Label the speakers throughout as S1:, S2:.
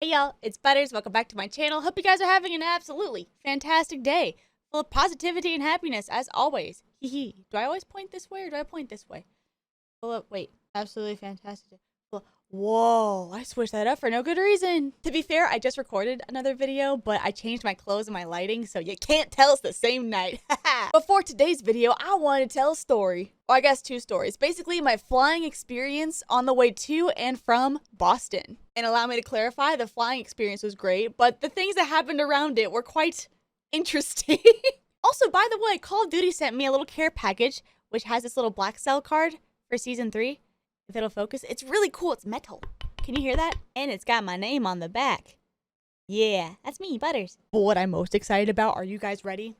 S1: Hey y'all, it's Butters. Welcome back to my channel. Hope you guys are having an absolutely fantastic day. Full of positivity and happiness, as always. Hee hee. Do I always point this way or do I point this way? Full of, wait, absolutely fantastic. Whoa, I switched that up for no good reason. To be fair, I just recorded another video, but I changed my clothes and my lighting, so you can't tell it's the same night. But for today's video, I wanted to tell a story. Or I guess two stories. Basically, my flying experience on the way to and from Boston. And allow me to clarify, the flying experience was great, but the things that happened around it were quite interesting. Also, by the way, Call of Duty sent me a little care package, which has this little black cell card for Season 3. If it'll focus, it's really cool. It's metal. Can you hear that? And it's got my name on the back. Yeah, that's me, Butters. But what I'm most excited about, are you guys ready?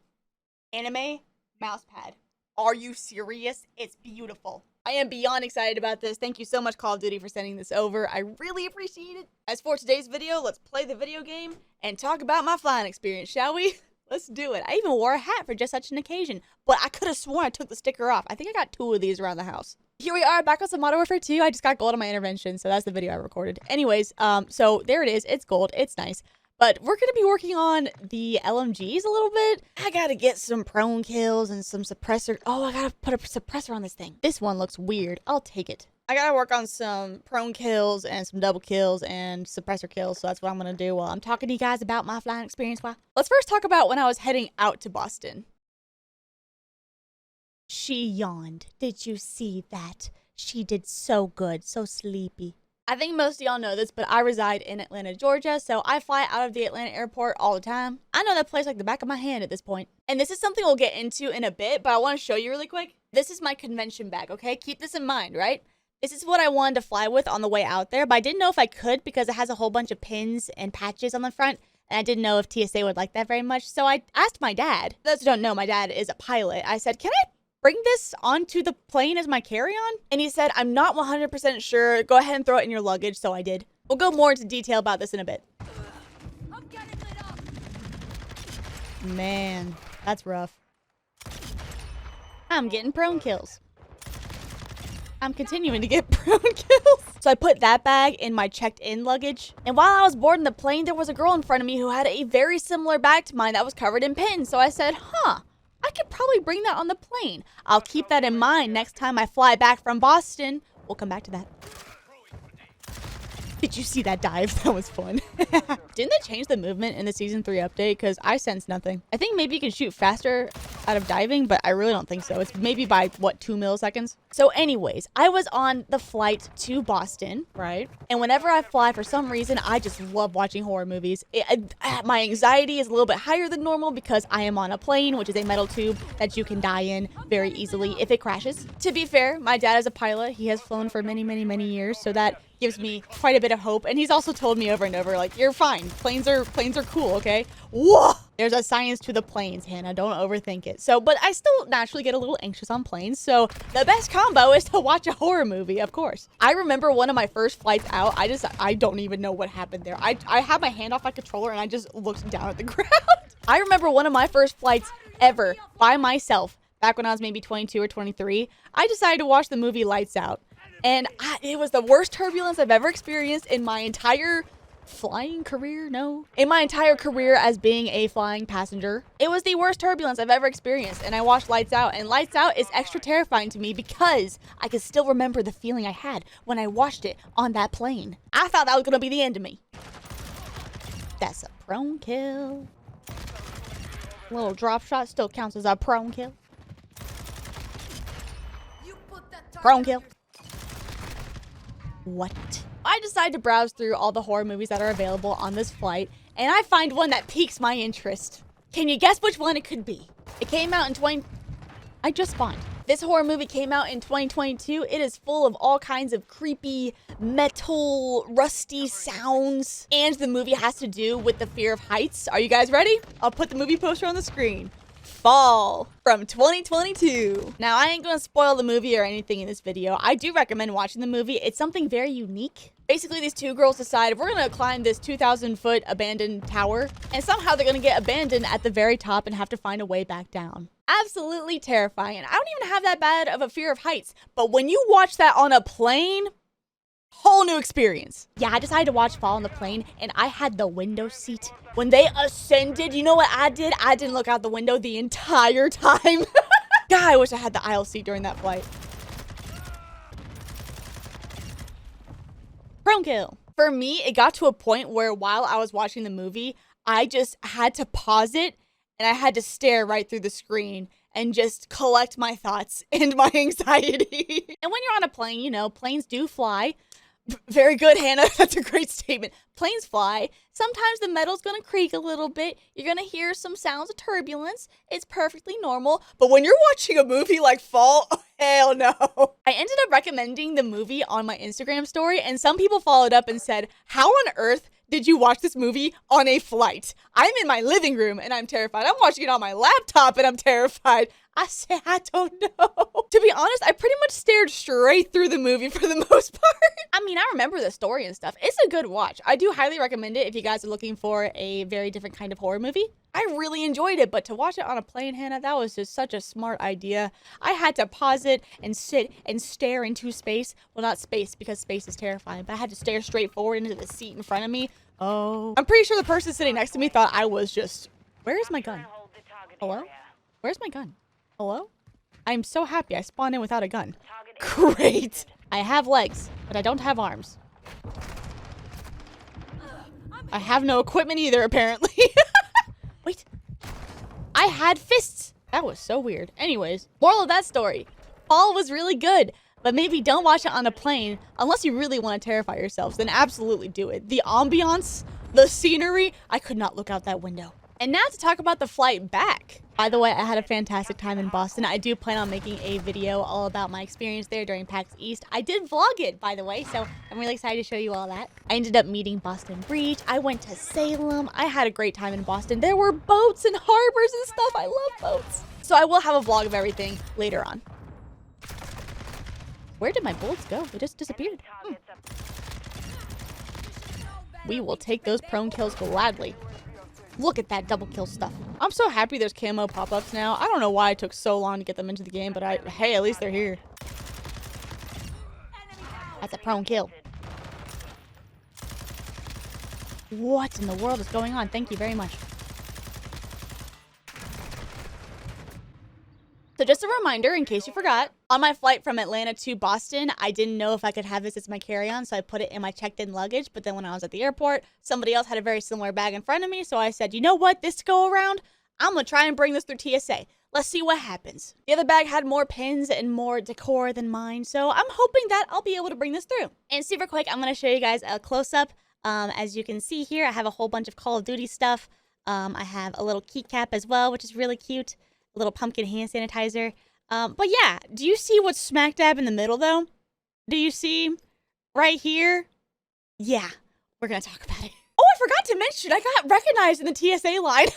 S1: Anime mousepad. Are you serious? It's beautiful. I am beyond excited about this. Thank you so much, Call of Duty, for sending this over. I really appreciate it. As for today's video, let's play the video game and talk about my flying experience, shall we? Let's do it. I even wore a hat for just such an occasion, but I could have sworn I took the sticker off. I think I got 2 of these around the house. Here we are, back with some Modern Warfare 2. I just got gold on my intervention, so that's the video I recorded. Anyways, so there it is. It's gold. It's nice. But we're going to be working on the LMGs a little bit. I got to get some prone kills and some suppressor. Oh, I got to put a suppressor on this thing. This one looks weird. I'll take it. I got to work on some prone kills and some double kills and suppressor kills. So that's what I'm going to do while I'm talking to you guys about my flying experience. Let's first talk about when I was heading out to Boston. She yawned. Did you see that? She did so good, so sleepy. I think most of y'all know this, but I reside in Atlanta, Georgia, so I fly out of the Atlanta airport all the time. I know that place like the back of my hand at this point. And this is something we'll get into in a bit, but I want to show you really quick. This is my convention bag, okay? Keep this in mind, right? This is what I wanted to fly with on the way out there, but I didn't know if I could because it has a whole bunch of pins and patches on the front. And I didn't know if TSA would like that very much, so I asked my dad. For those who don't know, my dad is a pilot. I said, can I bring this onto the plane as my carry-on? And he said, I'm not 100% sure. Go ahead and throw it in your luggage. So I did. We'll go more into detail about this in a bit. I'm getting lit up. Man, that's rough. I'm getting prone kills. I'm continuing to get prone kills. So I put that bag in my checked-in luggage. And while I was boarding the plane, there was a girl in front of me who had a very similar bag to mine that was covered in pins. So I said, I could probably bring that on the plane. I'll keep that in mind next time I fly back from Boston. We'll come back to that. Did you see that dive? That was fun. Didn't they change the movement in the Season 3 update? Because I sense nothing. I think maybe you can shoot faster out of diving, but I really don't think so. It's maybe by, what, 2 milliseconds? So anyways, I was on the flight to Boston, right? And whenever I fly, for some reason, I just love watching horror movies. My anxiety is a little bit higher than normal because I am on a plane, which is a metal tube that you can die in very easily if it crashes. To be fair, my dad is a pilot. He has flown for many, many, many years, so that gives me quite a bit of hope. And he's also told me over and over, like, you're fine. Planes are cool, okay? Whoa! There's a science to the planes, Hannah. Don't overthink it. So, but I still naturally get a little anxious on planes. So the best combo is to watch a horror movie, of course. I remember one of my first flights out. I don't even know what happened there. I had my hand off my controller and I just looked down at the ground. I remember one of my first flights ever by myself, back when I was maybe 22 or 23. I decided to watch the movie Lights Out. And it was the worst turbulence I've ever experienced in my entire flying career. No, in my entire career as being a flying passenger. It was the worst turbulence I've ever experienced. And I watched Lights Out, and Lights Out is extra terrifying to me because I can still remember the feeling I had when I watched it on that plane. I thought that was gonna be the end of me. That's a prone kill. Little drop shot still counts as a prone kill. Prone kill. What? I decide to browse through all the horror movies that are available on this flight, and I find one that piques my interest. Can you guess which one it could be? It came out in I just spawned. This horror movie came out in 2022. It is full of all kinds of creepy, metal, rusty sounds. And the movie has to do with the fear of heights. Are you guys ready? I'll put the movie poster on the screen. Fall from 2022. Now, I ain't gonna spoil the movie or anything in this video. I do recommend watching the movie. It's something very unique. Basically, these two girls decide we're gonna climb this 2,000-foot abandoned tower, and somehow they're gonna get abandoned at the very top and have to find a way back down. Absolutely terrifying. And I don't even have that bad of a fear of heights, but when you watch that on a plane, Whole new experience. Yeah, I decided to watch Fall on the Plane, and I had the window seat. When they ascended, you know what I did? I didn't look out the window the entire time. God, I wish I had the aisle seat during that flight. Prone kill. For me, it got to a point where while I was watching the movie, I just had to pause it, and I had to stare right through the screen and just collect my thoughts and my anxiety. And when you're on a plane, you know, planes do fly. Very good, Hannah. That's a great statement. Planes fly. Sometimes the metal's gonna creak a little bit. You're gonna hear some sounds of turbulence. It's perfectly normal. But when you're watching a movie like Fall, oh, hell no. I ended up recommending the movie on my Instagram story, and some people followed up and said, how on earth did you watch this movie on a flight? I'm in my living room and I'm terrified. I'm watching it on my laptop and I'm terrified. I said, I don't know. To be honest, I pretty much stared straight through the movie for the most part. I mean, I remember the story and stuff. It's a good watch. I do highly recommend it if you guys are looking for a very different kind of horror movie. I really enjoyed it, but to watch it on a plane, Hannah, that was just such a smart idea. I had to pause it and sit and stare into space. Well, not space, because space is terrifying, but I had to stare straight forward into the seat in front of me. Oh. I'm pretty sure the person sitting next to me thought I was just... Where is my gun? Hello? Where's my gun? Hello? I'm so happy I spawned in without a gun. Great. I have legs, but I don't have arms. I have no equipment either, apparently. Wait. I had fists. That was so weird. Anyways, moral of that story. Fall was really good, but maybe don't watch it on a plane unless you really want to terrify yourselves. Then absolutely do it. The ambiance, the scenery, I could not look out that window. And now to talk about the flight back. By the way, I had a fantastic time in Boston. I do plan on making a video all about my experience there during PAX East. I did vlog it, by the way, so I'm really excited to show you all that. I ended up meeting Boston Breach. I went to Salem. I had a great time in Boston. There were boats and harbors and stuff. I love boats. So I will have a vlog of everything later on. Where did my bullets go? They just disappeared. We will take those prone kills gladly. Look at that double kill stuff. I'm so happy there's camo pop-ups now. I don't know why it took so long to get them into the game, but hey, at least they're here. That's a prone kill. What in the world is going on? Thank you very much. So just a reminder, in case you forgot, on my flight from Atlanta to Boston, I didn't know if I could have this as my carry-on, so I put it in my checked-in luggage. But then when I was at the airport, somebody else had a very similar bag in front of me, so I said, you know what, this go around, I'm gonna try and bring this through TSA. Let's see what happens. The other bag had more pins and more decor than mine, so I'm hoping that I'll be able to bring this through. And super quick, I'm gonna show you guys a close-up. As you can see here, I have a whole bunch of Call of Duty stuff. I have a little keycap as well, which is really cute. A little pumpkin hand sanitizer. But yeah, do you see what's smack dab in the middle though? Do you see right here? Yeah, we're gonna talk about it. Oh, I forgot to mention, I got recognized in the TSA line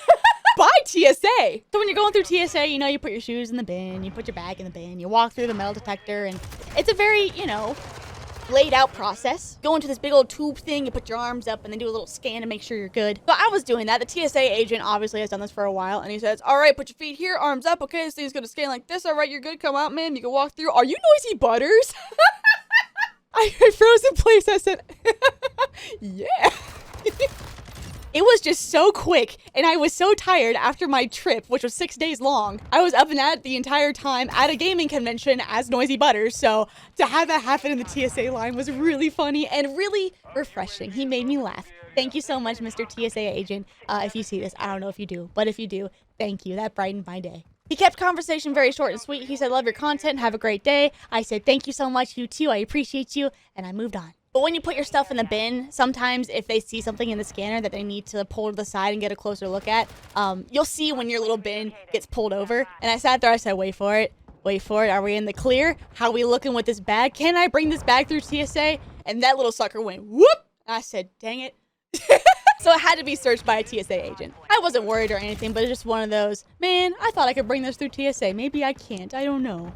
S1: by TSA. So when you're going through TSA, you know, you put your shoes in the bin, you put your bag in the bin, you walk through the metal detector, and it's a very, you know, laid out process. Go into this big old tube thing, you put your arms up and then do a little scan to make sure you're good. So I was doing that. The TSA agent obviously has done this for a while, and he says, all right, put your feet here, arms up. Okay, this thing's gonna scan like this. All right, you're good. Come out, ma'am. You can walk through. Are you NoisyButters? I froze in place. I said, yeah. It was just so quick, and I was so tired after my trip, which was 6 days long. I was up and at it the entire time at a gaming convention as NoisyButters, so to have that happen in the TSA line was really funny and really refreshing. He made me laugh. Thank you so much, Mr. TSA agent. If you see this, I don't know if you do, but if you do, thank you. That brightened my day. He kept conversation very short and sweet. He said, love your content, have a great day. I said, thank you so much, you too, I appreciate you, and I moved on. But when you put your stuff in the bin, sometimes if they see something in the scanner that they need to pull to the side and get a closer look at, you'll see when your little bin gets pulled over. And I sat there, I said, wait for it. Wait for it. Are we in the clear? How are we looking with this bag? Can I bring this bag through TSA? And that little sucker went, whoop! And I said, dang it. So it had to be searched by a TSA agent. I wasn't worried or anything, but it's just one of those, man, I thought I could bring this through TSA. Maybe I can't. I don't know.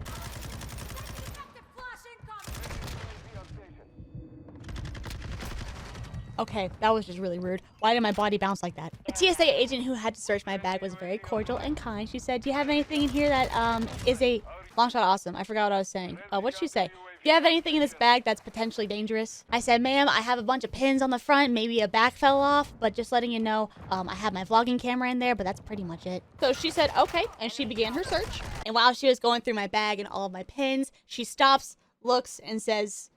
S1: Okay, that was just really rude. Why did my body bounce like that? The TSA agent who had to search my bag was very cordial and kind. She said, do you have anything in here that is a long shot awesome? I forgot what I was saying. What did she say? Do you have anything in this bag that's potentially dangerous? I said, ma'am, I have a bunch of pins on the front. Maybe a back fell off, but just letting you know, I have my vlogging camera in there, but that's pretty much it. So she said, okay, and she began her search. And while she was going through my bag and all of my pins, she stops, looks, and says,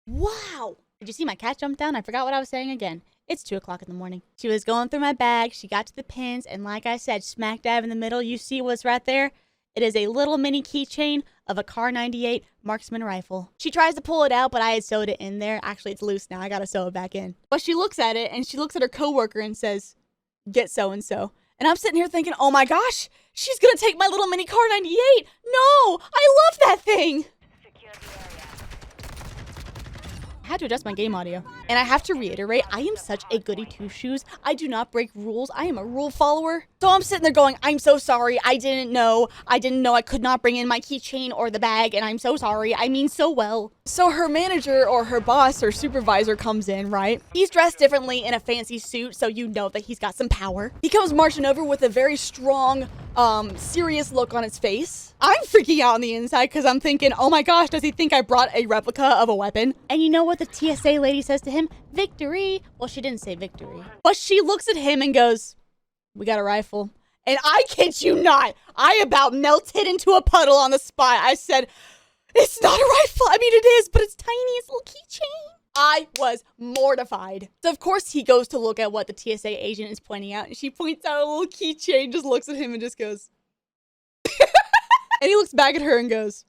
S1: wow. Did you see my cat jump down? I forgot what I was saying again. It's 2 o'clock in the morning. She was going through my bag. She got to the pins, and like I said, smack dab in the middle, you see what's right there? It is a little mini keychain of a Car 98 marksman rifle. She tries to pull it out, but I had sewed it in there. Actually, it's loose now. I gotta sew it back in. But she looks at it, and she looks at her coworker and says, get so-and-so. And I'm sitting here thinking, oh my gosh, she's gonna take my little mini Car 98. No, I love that thing. I had to adjust my game audio. And I have to reiterate, I am such a goody two-shoes. I do not break rules. I am a rule follower. So I'm sitting there going, I'm so sorry. I didn't know I could not bring in my keychain or the bag, and I'm so sorry. I mean so well. So her manager or her boss or supervisor comes in, right? He's dressed differently in a fancy suit, so you know that he's got some power. He comes marching over with a very strong, serious look on his face. I'm freaking out on the inside because I'm thinking, oh my gosh, does he think I brought a replica of a weapon? And you know what the TSA lady says to him? Victory. Well, she didn't say victory. But she looks at him and goes, we got a rifle. And I kid you not, I about melted into a puddle on the spot. I said, it's not a rifle. I mean, it is, but it's tiny. It's a little keychain. I was mortified. So, of course, he goes to look at what the TSA agent is pointing out. And she points out a little keychain, just looks at him and just goes. And he looks back at her and goes.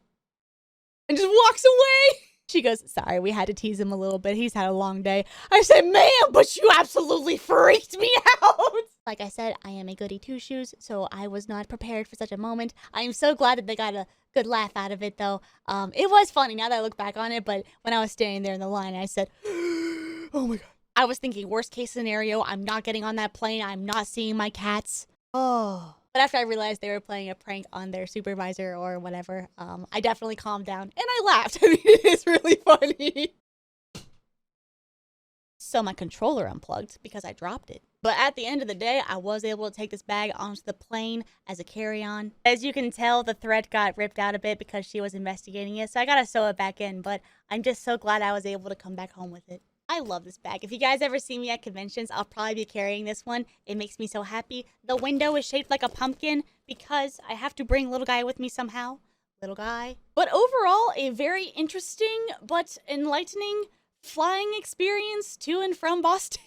S1: And just walks away. She goes, sorry, we had to tease him a little bit. He's had a long day. I said, ma'am, but you absolutely freaked me out. Like I said, I am a goody two-shoes, so I was not prepared for such a moment. I am so glad that they got a good laugh out of it, though. It was funny now that I look back on it, but when I was standing there in the line, I said, oh my God. I was thinking worst case scenario, I'm not getting on that plane. I'm not seeing my cats. Oh. But after I realized they were playing a prank on their supervisor or whatever, I definitely calmed down and I laughed. I mean, it is really funny. So my controller unplugged because I dropped it. But at the end of the day, I was able to take this bag onto the plane as a carry-on. As you can tell, the thread got ripped out a bit because she was investigating it, so I gotta sew it back in, but I'm just so glad I was able to come back home with it. I love this bag. If you guys ever see me at conventions, I'll probably be carrying this one. It makes me so happy. The window is shaped like a pumpkin because I have to bring little guy with me somehow. Little guy. But overall, a very interesting but enlightening flying experience to and from Boston.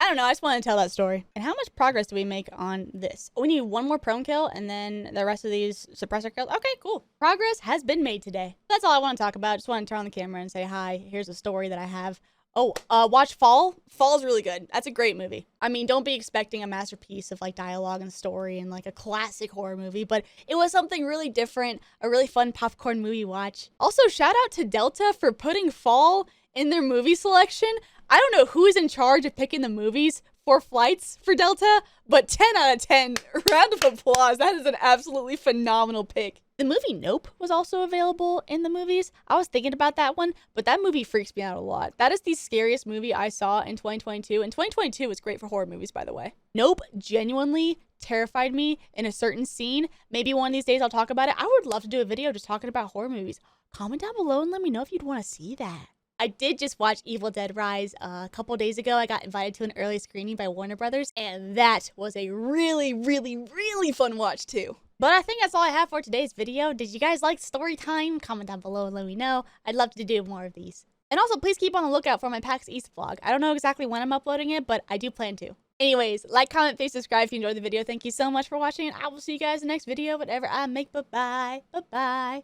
S1: I don't know, I just want to tell that story. And how much progress do we make on this? We need one more prone kill and then the rest of these suppressor kills. Okay, cool. Progress has been made today. That's all I want to talk about. Just want to turn on the camera and say hi. Here's a story that I have. Oh, watch Fall. Fall's really good. That's a great movie. I mean, don't be expecting a masterpiece of like dialogue and story and like a classic horror movie, but it was something really different, a really fun popcorn movie watch. Also, shout out to Delta for putting Fall in their movie selection. I don't know who is in charge of picking the movies for flights for Delta, but 10 out of 10, round of applause. That is an absolutely phenomenal pick. The movie Nope was also available in the movies. I was thinking about that one, but that movie freaks me out a lot. That is the scariest movie I saw in 2022, and 2022 was great for horror movies, by the way. Nope genuinely terrified me in a certain scene. Maybe one of these days I'll talk about it. I would love to do a video just talking about horror movies. Comment down below and let me know if you'd want to see that. I did just watch Evil Dead Rise a couple days ago. I got invited to an early screening by Warner Brothers, and that was a really, really, really fun watch too. But I think that's all I have for today's video. Did you guys like story time? Comment down below and let me know. I'd love to do more of these. And also, please keep on the lookout for my PAX East vlog. I don't know exactly when I'm uploading it, but I do plan to. Anyways, like, comment, face, subscribe if you enjoyed the video. Thank you so much for watching, and I will see you guys in the next video, whatever I make. Bye-bye. Bye-bye.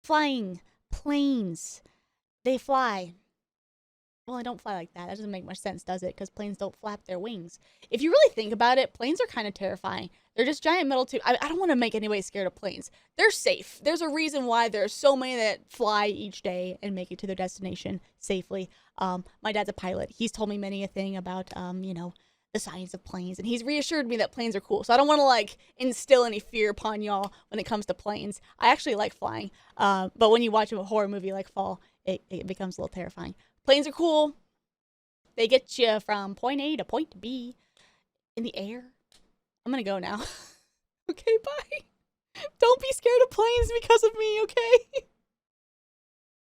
S1: Flying. Planes. They fly. Well, they don't fly like that. That doesn't make much sense, does it? Because planes don't flap their wings. If you really think about it, planes are kind of terrifying. They're just giant metal tubes. I don't want to make anybody scared of planes. They're safe. There's a reason why there's so many that fly each day and make it to their destination safely. My dad's a pilot. He's told me many a thing about, you know, the science of planes, and he's reassured me that planes are cool. So I don't want to like instill any fear upon y'all when it comes to planes. I actually like flying, but when you watch a horror movie like Fall, it becomes a little terrifying. Planes are cool. They get you from point A to point B in the air. I'm gonna go now. Okay, bye. Don't be scared of planes because of me, okay?